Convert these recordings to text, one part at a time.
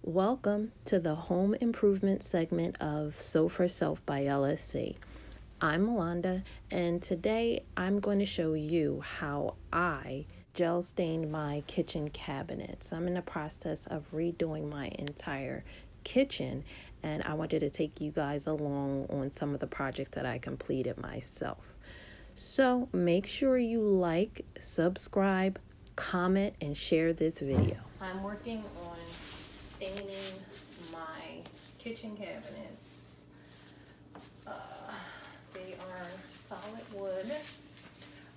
Welcome to the home improvement segment of Sew for Self by LSC. I'm Melanda, and today I'm going to show you how I gel stained my kitchen cabinets. I'm in the process of redoing my entire kitchen, and I wanted to take you guys along on some of the projects that I completed myself. So make sure you like, subscribe, comment, and share this video. I'm working on staining my kitchen cabinets. They are solid wood.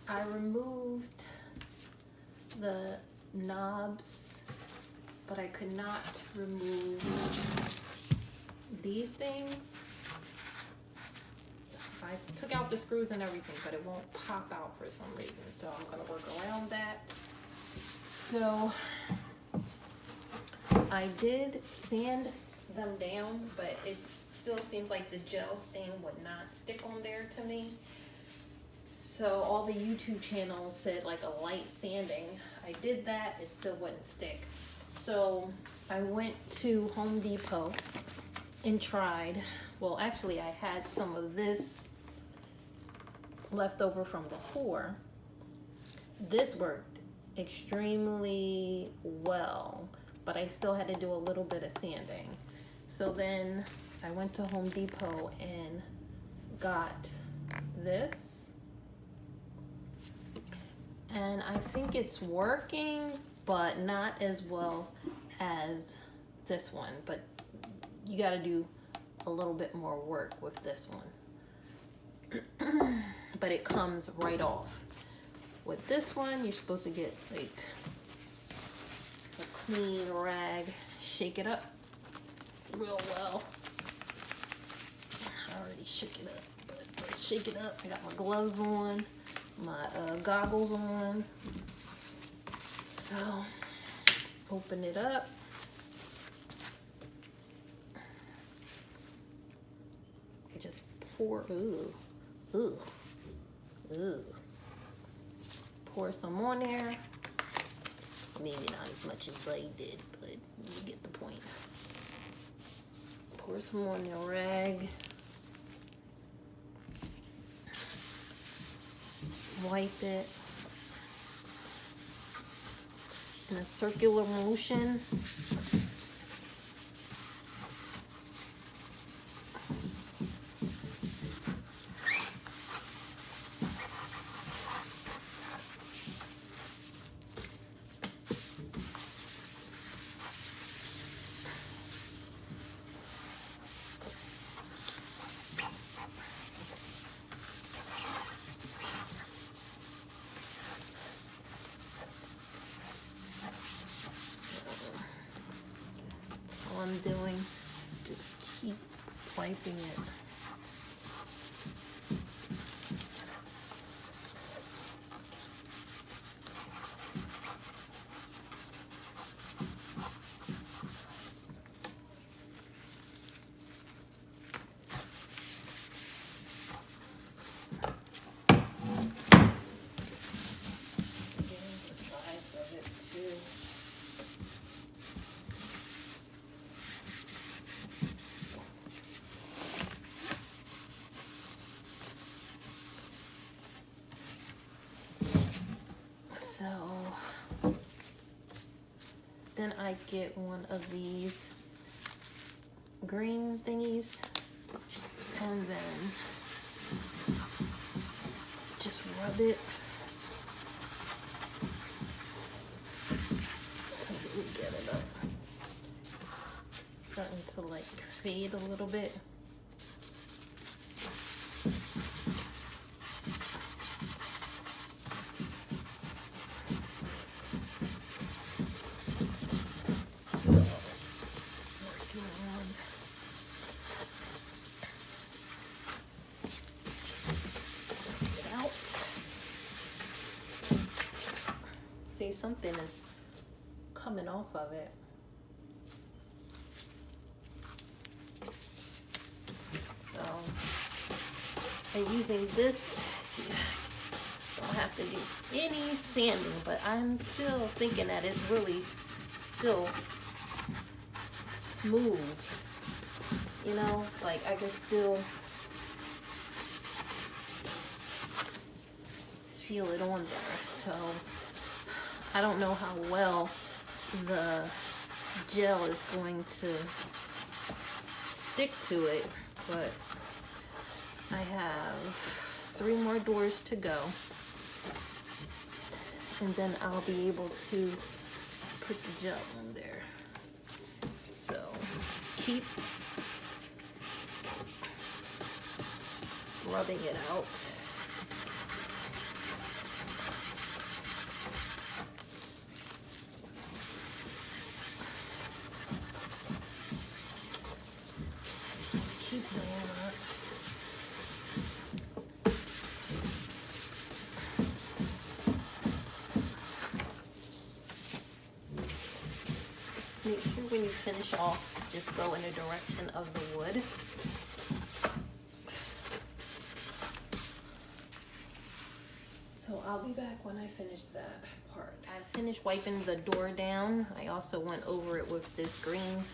I removed the knobs, but I could not remove these things. I took out the screws and everything, but it won't pop out for some reason, so I'm going to work around that. So I did sand them down, but it still seems like the gel stain would not stick on there to me. So all the YouTube channels said like a light sanding. I did that, it still wouldn't stick. So I went to Home Depot and tried, well actually I had some of this left over from before. This worked extremely well, but I still had to do a little bit of sanding. So then I went to Home Depot and got this. And I think it's working, but not as well as this one. But you gotta do a little bit more work with this one. But it comes right off. With this one, you're supposed to get like a clean rag, shake it up real well. I already shook it up, but let's shake it up. I got my gloves on, my goggles on. So open it up. Just pour, pour some on there. Maybe not as much as I did, but you get the point. Pour some on the rag. Wipe it in a circular motion. I'm doing, just keep wiping it. Getting the sides of it too. So then I get one of these green thingies and then just rub it until we get it up. It's starting to like fade a little bit. See, something is coming off of it. So I'm using this here. Don't have to do any sanding, but I'm still thinking that it's really still smooth, you know, like I can still feel it on there. So I don't know how well the gel is going to stick to it, but I have 3 more doors to go, and then I'll be able to put the gel on there. So keep rubbing it out. Keep doing that. Make sure when you finish off, just go in the direction of the wood. So I'll be back when I finish that part. I finished wiping the door down. I also went over it with this green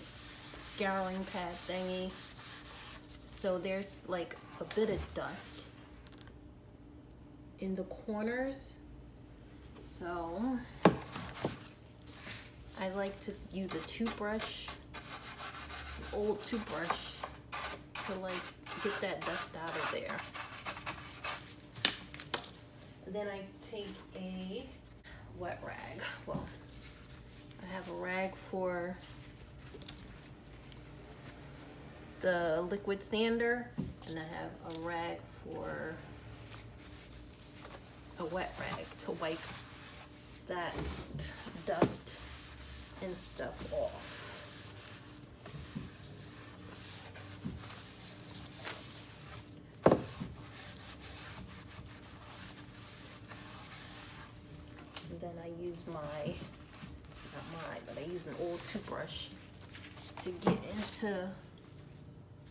scouring pad thingy. So there's like a bit of dust in the corners. So I like to use a toothbrush, old toothbrush, to like get that dust out of there. And then I take a wet rag. Well, I have a rag for the liquid sander, and I have a rag for a wet rag to wipe that dust and stuff off. And then I use I use an old toothbrush to get into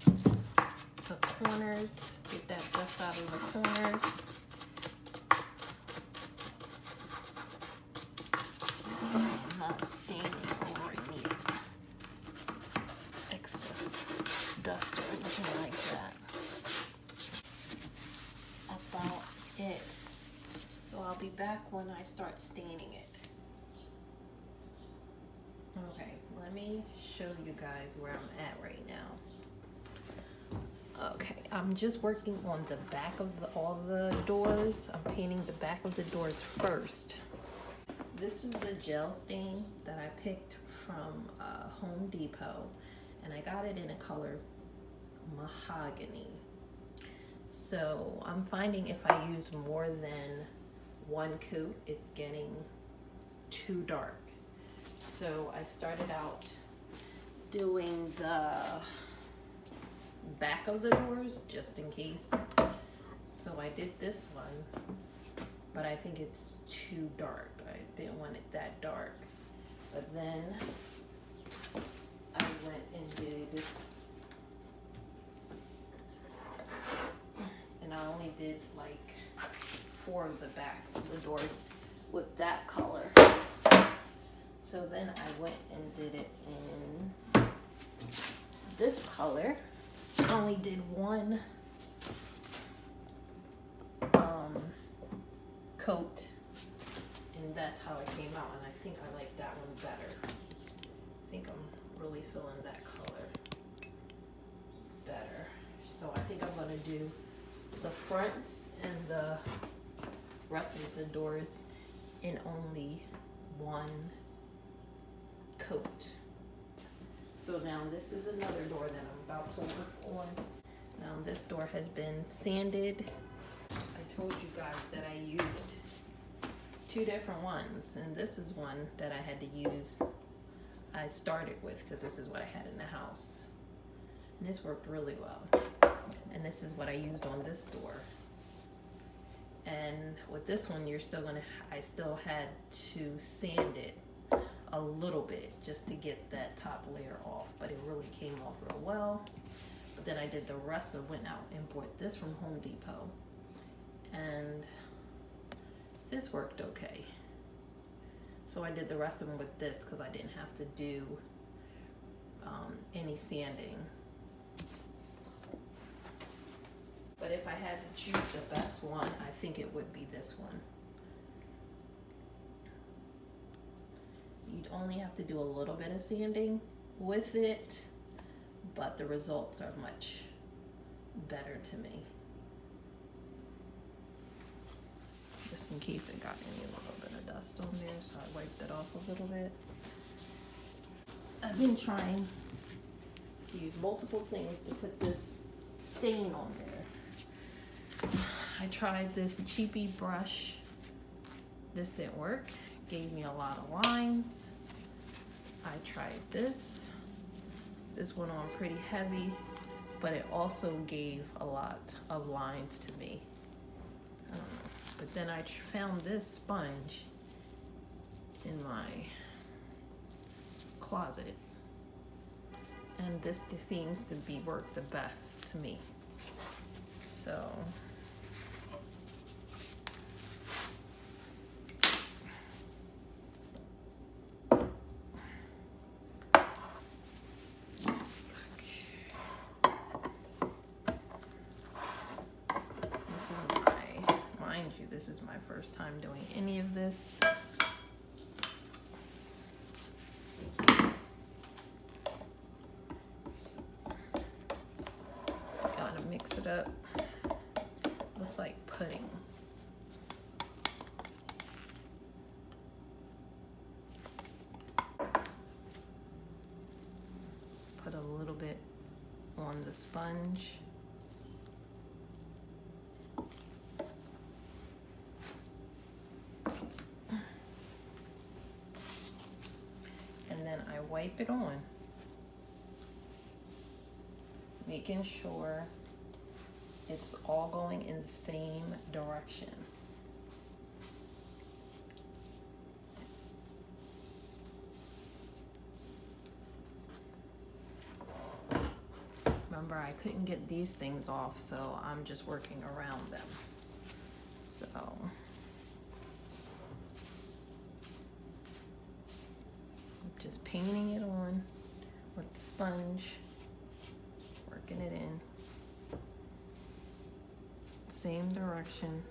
the corners, get that dust out of the corners. I'm not staining over any excess dust or anything like that. About it. So I'll be back when I start staining it. Okay, let me show you guys where I'm at right now. Okay, I'm just working on the back of all the doors. I'm painting the back of the doors first. This is the gel stain that I picked from Home Depot, and I got it in a color mahogany. So I'm finding if I use more than one coat, it's getting too dark. So I started out doing the back of the doors just in case. So I did this one, but I think it's too dark. I didn't want it that dark. But then I went and did, and I only did like 4 of the back of the doors with that color. So then I went and did it in this color. I only did 1 coat, and that's how it came out, and I think I like that one better. I think I'm really feeling that color better. So I think I'm gonna do the fronts and the rest of the doors in only 1 coat. So now this is another door that I'm about to work on. Now this door has been sanded. I told you guys that I used 2 different ones, and this is one that I had to use. I started with because this is what I had in the house, and this worked really well. And this is what I used on this door. And with this one, I still had to sand it a little bit just to get that top layer off, but it really came off real well. But then I did the rest of, went out and bought this from Home Depot, and this worked okay. So I did the rest of them with this because I didn't have to do sanding. But if I had to choose the best one, I think it would be this one. You'd only have to do a little bit of sanding with it, but the results are much better to me. Just in case it got any little bit of dust on there, so I wiped it off a little bit. I've been trying to use multiple things to put this stain on there. I tried this cheapy brush. This didn't work. Gave me a lot of lines. I tried this. This went on pretty heavy, but it also gave a lot of lines to me. I don't know. But then I found this sponge in my closet, and this seems to be work the best to me. So this is my first time doing any of this. Gotta mix it up. Looks like pudding. Put a little bit on the sponge. I wipe it on, making sure it's all going in the same direction. Remember, I couldn't get these things off, so I'm just working around them. So just painting it on with the sponge, working it in, same direction.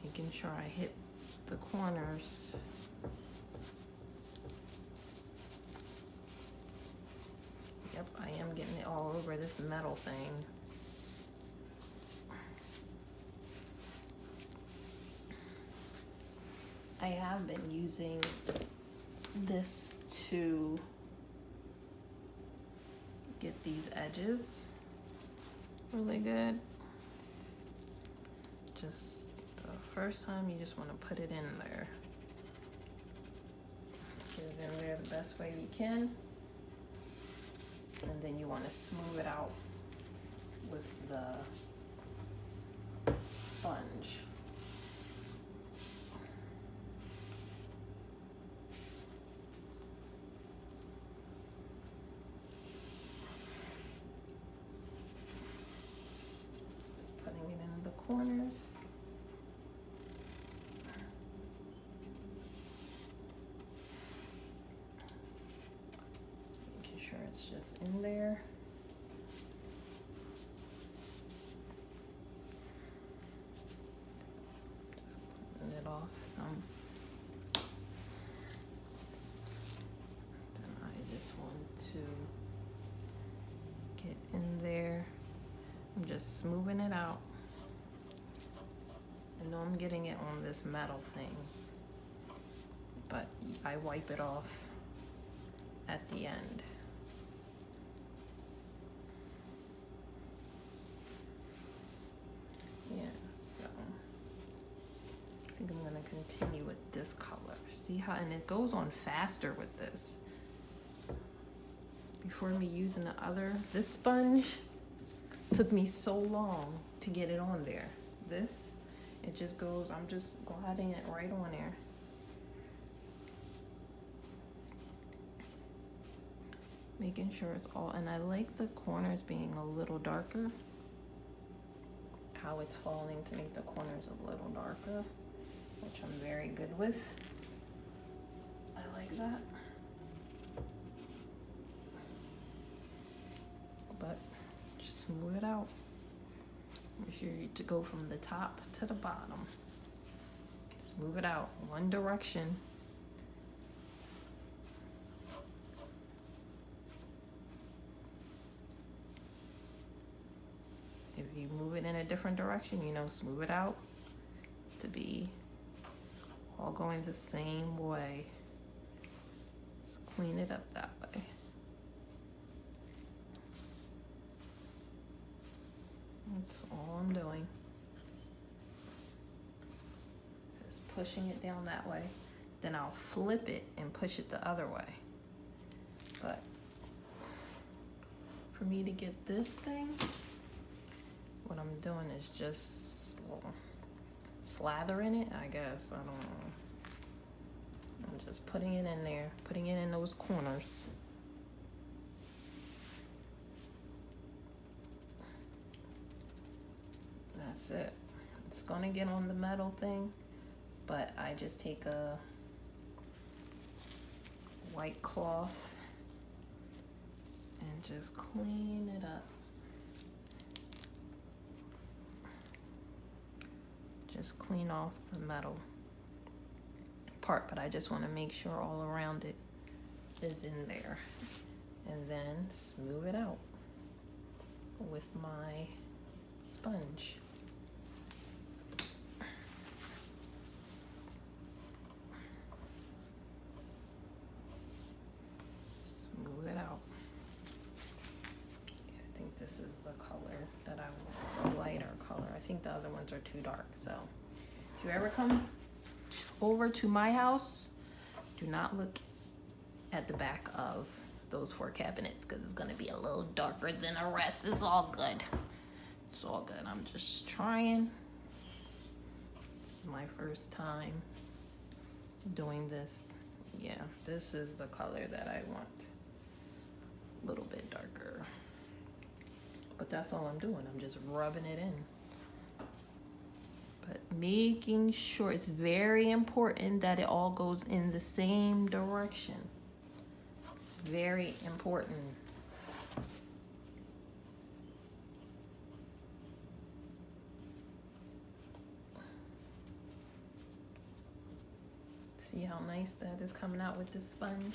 Making sure I hit the corners. Yep, I am getting it all over this metal thing. I have been using this to get these edges really good. Just the first time, you just want to put it in there. Get it in there the best way you can. And then you want to smooth it out with the sponge. Corners. Making sure it's just in there. Just cleaning it off some. Then I just want to get in there. I'm just smoothing it out. I know I'm getting it on this metal thing, but I wipe it off at the end. Yeah, so I think I'm gonna continue with this color. See how, and it goes on faster with this. Before me using the other, this sponge took me so long to get it on there. This, it just goes, I'm just gliding it right on there. Making sure it's all, and I like the corners being a little darker. How it's falling to make the corners a little darker, which I'm very good width. I like that. But just smooth it out. Make sure to go from the top to the bottom. Smooth it out, one direction. If you move it in a different direction, you know, smooth it out to be all going the same way. Just clean it up that way. That's all I'm doing. Just pushing it down that way. Then I'll flip it and push it the other way. But for me to get this thing, what I'm doing is just slathering it, I guess. I don't know. I'm just putting it in there, putting it in those corners. That's it. It's gonna get on the metal thing, but I just take a white cloth and just clean it up. Just clean off the metal part, but I just want to make sure all around it is in there, and then smooth it out with my sponge. Smooth it out. Yeah, I think this is the color that I want, a lighter color. I think the other ones are too dark, so if you ever come over to my house, do not look at the back of those 4 cabinets because it's going to be a little darker than the rest. It's all good. It's all good. I'm just trying. This is my first time doing this. Yeah, this is the color that I want. A little bit darker. But that's all I'm doing. I'm just rubbing it in. But making sure, it's very important that it all goes in the same direction. It's very important. See how nice that is coming out with this sponge?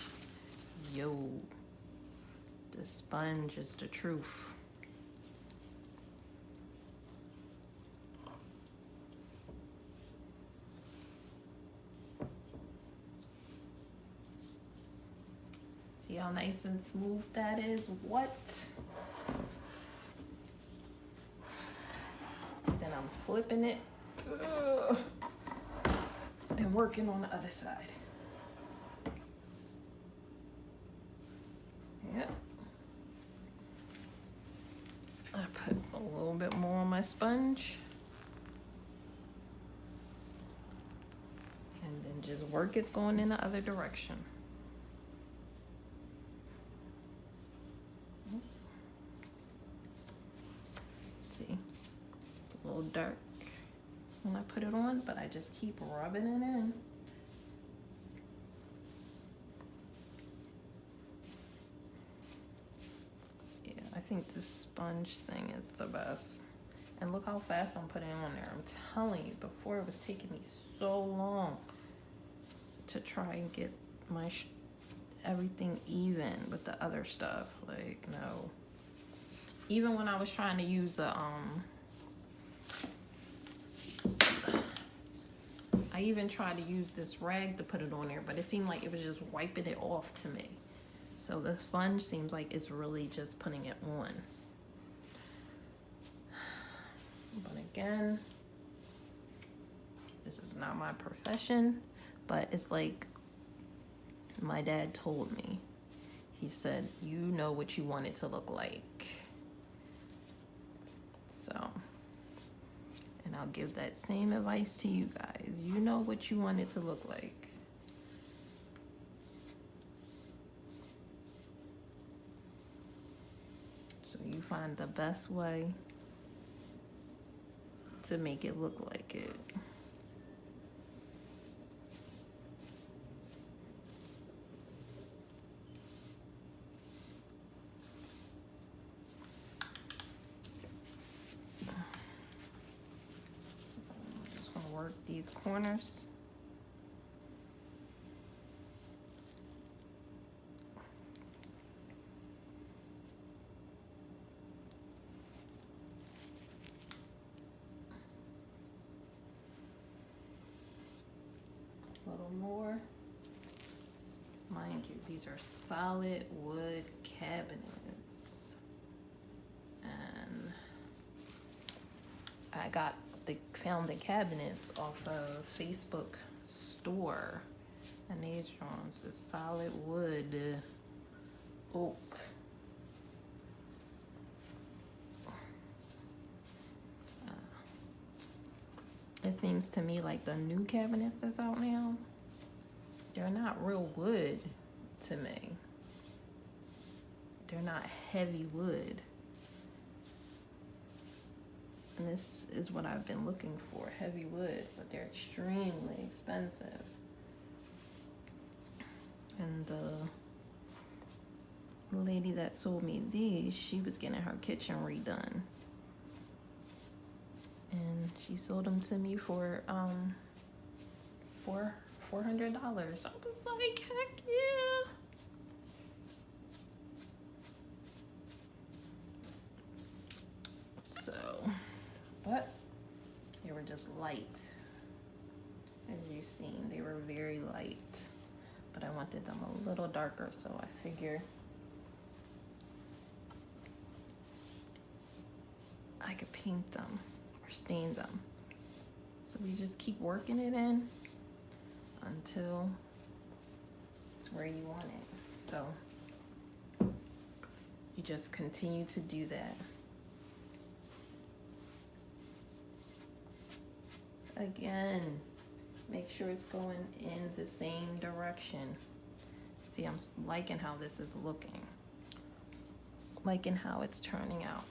Yo, the sponge is the truth. See how nice and smooth that is? What? Then I'm flipping it. Ugh. And working on the other side. Yep. I put a little bit more on my sponge. And then just work it going in the other direction. See, a little dark when I put it on, but I just keep rubbing it in. Yeah, I think this sponge thing is the best. And look how fast I'm putting it on there. I'm telling you, before it was taking me so long to try and get my everything even with the other stuff. Like, no. Even when I was trying to use the I even tried to use this rag to put it on there, but it seemed like it was just wiping it off to me. So the sponge seems like it's really just putting it on. But again, this is not my profession, but it's like my dad told me. He said, you know what you want it to look like. So, and I'll give that same advice to you guys. You know what you want it to look like. So you find the best way to make it look like it. work these corners. A little more. Mind you, these are solid wood cabinets. And I found the cabinets off of Facebook store. And these drawings is solid wood, oak. It seems to me like the new cabinets that's out now, they're not real wood to me. They're not heavy wood. And this is what I've been looking for, heavy wood, but they're extremely expensive. And the lady that sold me these, she was getting her kitchen redone. And she sold them to me for $400. I was like, heck yeah. So, but they were just light. As you've seen, they were very light. But I wanted them a little darker, so I figure I could paint them or stain them. So we just keep working it in until it's where you want it. So you just continue to do that. Again, make sure it's going in the same direction. See, I'm liking how this is looking. Liking how it's turning out.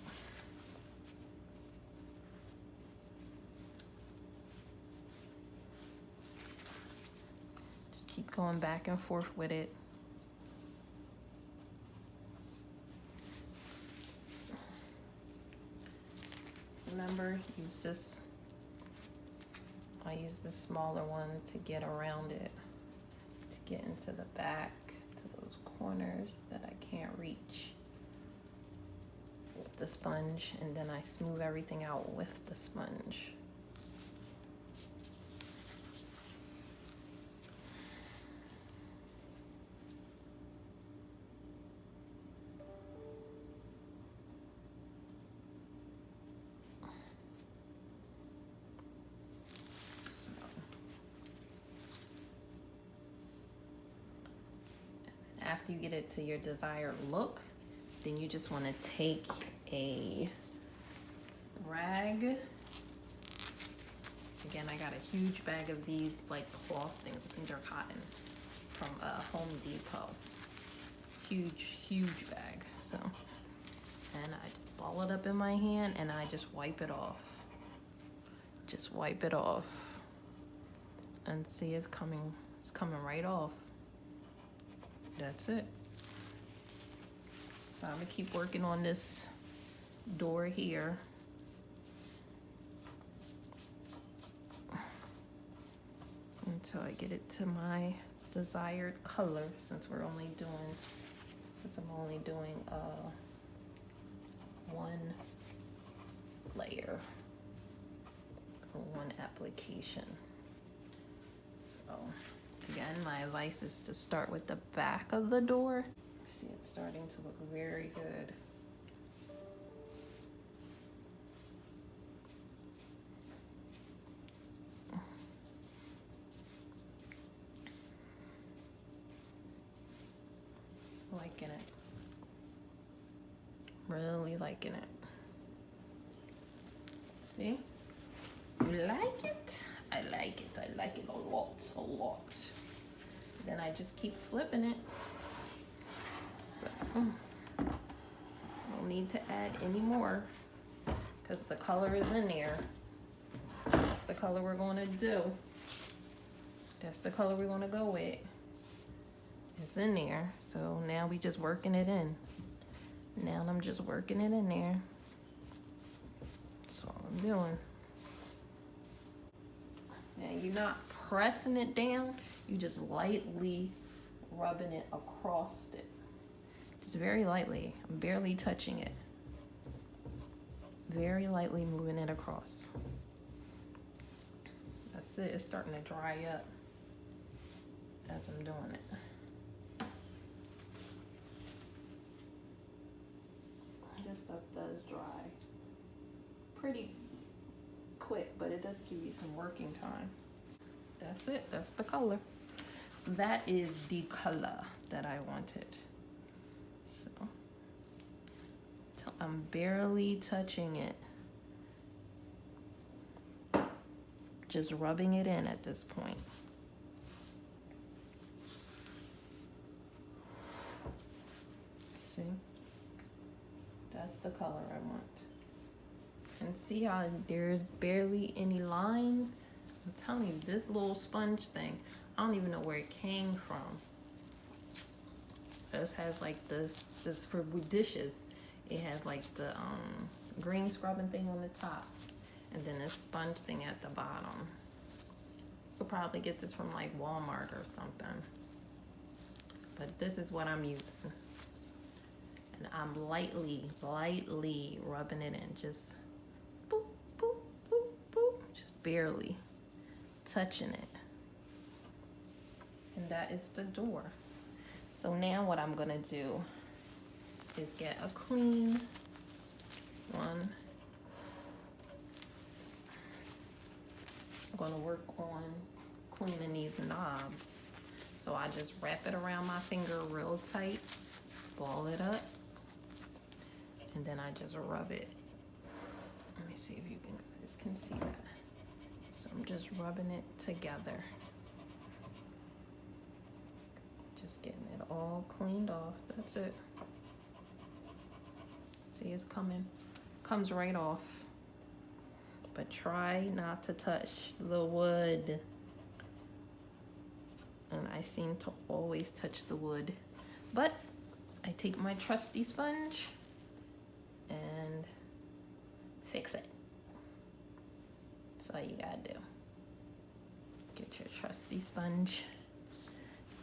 Just keep going back and forth with it. Remember, I use this smaller one to get around it, to get into the back, to those corners that I can't reach with the sponge, and then I smooth everything out with the sponge. After you get it to your desired look, then you just want to take a rag. Again, I got a huge bag of these like cloth things. I think they're cotton from Home Depot. Huge bag. So, and I just ball it up in my hand and I just wipe it off. Just wipe it off. And see, it's coming right off. That's it. So I'm gonna keep working on this door here. Until I get it to my desired color, since I'm only doing one layer or one application. So again, my advice is to start with the back of the door. See, it's starting to look very good. Liking it. Really liking it. See? You like it? I like it. I like it a lot. Then I just keep flipping it. So, don't need to add any more because the color is in there. That's the color we're going to do. That's the color we're going to go with. It's in there. So now we just working it in. Now I'm just working it in there. That's all I'm doing. And you're not pressing it down, you just lightly rubbing it across it. Just very lightly. I'm barely touching it. Very lightly moving it across. That's it. It's starting to dry up as I'm doing it. This stuff does dry pretty quick, but it does give you some working time. That's it. That's the color. That is the color that I wanted. So I'm barely touching it. Just rubbing it in at this point. See? That's the color I want. And see how there's barely any lines? I'm telling you, this little sponge thing, I don't even know where it came from. It just has like this for dishes. It has like the green scrubbing thing on the top, and then this sponge thing at the bottom. You'll probably get this from like Walmart or something. But this is what I'm using. And I'm lightly rubbing it in, just boop, boop, boop, boop, just barely touching it. And that is the door. So now what I'm gonna do is get a clean one. I'm gonna work on cleaning these knobs. So I just wrap it around my finger real tight, ball it up, and then I just rub it. Let me see if you guys can see that. So I'm just rubbing it together. Just getting it all cleaned off. That's it. See, it's comes right off. But try not to touch the wood. And I seem to always touch the wood. But I take my trusty sponge and fix it. That's all you gotta do. Get your trusty sponge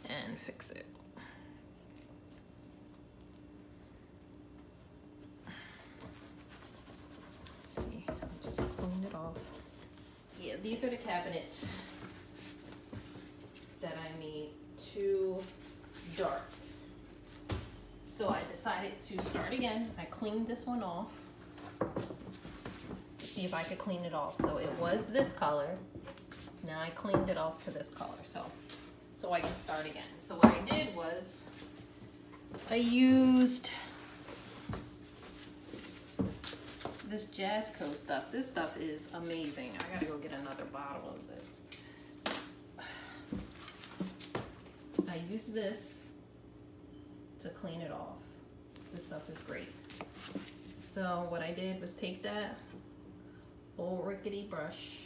and fix it. See, I just cleaned it off. Yeah, these are the cabinets that I made too dark. So I decided to start again. I cleaned this one off. See if I could clean it off. So it was this color. Now I cleaned it off to this color. So I can start again. So what I did was I used this Jasco stuff. This stuff is amazing. I gotta go get another bottle of this. I used this to clean it off. This stuff is great. So what I did was take that old rickety brush,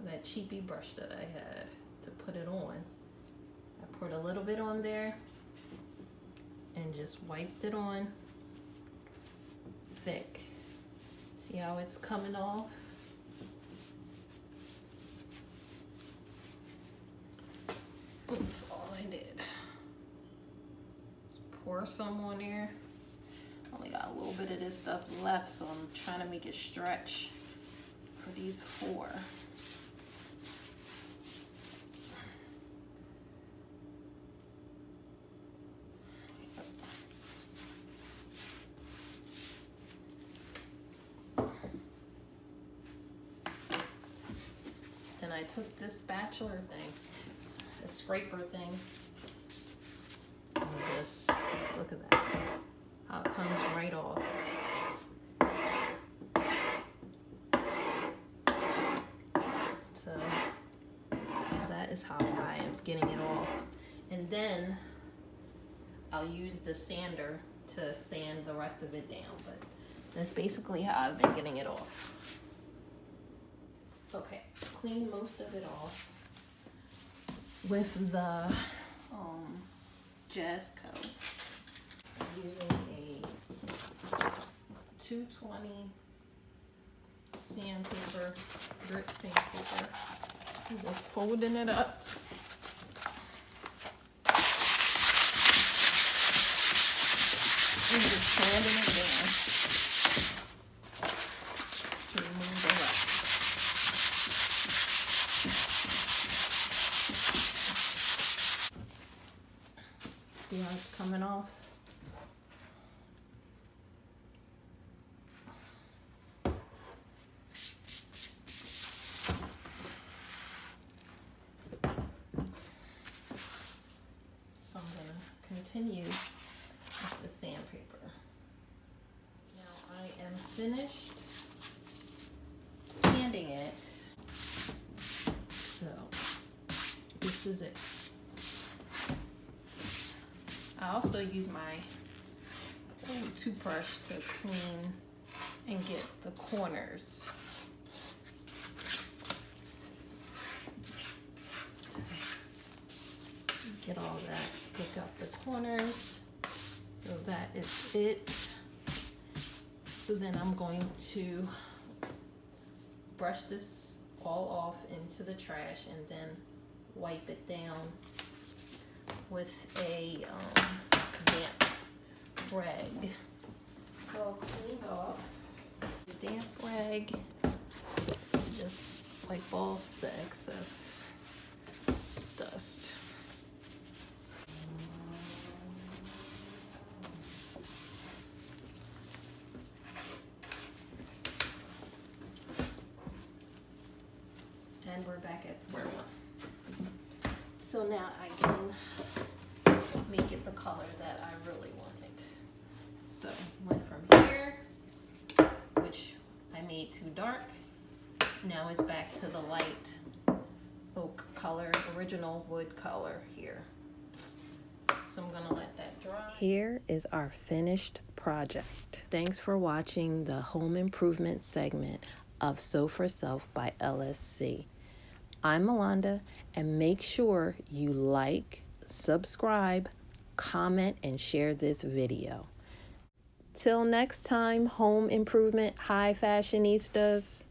that cheapy brush that I had to put it on. I put a little bit on there and just wiped it on thick. See how it's coming off? That's all I did. Pour some on there. Only got a little bit of this stuff left, so I'm trying to make it stretch for these 4. Then I took this spatula thing, the scraper thing, and just look at that, how it comes right off. So that is how I am getting it off. And then I'll use the sander to sand the rest of it down, but that's basically how I've been getting it off. Okay, clean most of it off with the Jasco. I'm using a 220 sandpaper, grit sandpaper. Just folding it up. And just sanding it down to remove the rust. See how it's coming off? So I'm going to continue with the sandpaper. Now I am finished sanding it. So this is it. I also use my toothbrush to clean and get the corners. Get all that, pick up the corners. So that is it. So then I'm going to brush this all off into the trash and then wipe it down with a damp rag. So I'll clean off the damp rag, just wipe off the excess dust. And we're back at square one. So now I can make it the color that I really wanted. So went from here, which I made too dark. Now it's back to the light oak color, original wood color here. So I'm gonna let that dry. Here is our finished project. Thanks for watching the home improvement segment of Sew for Self by LSC. I'm Melanda, and make sure you like, subscribe, comment, and share this video. Till next time, home improvement high fashionistas.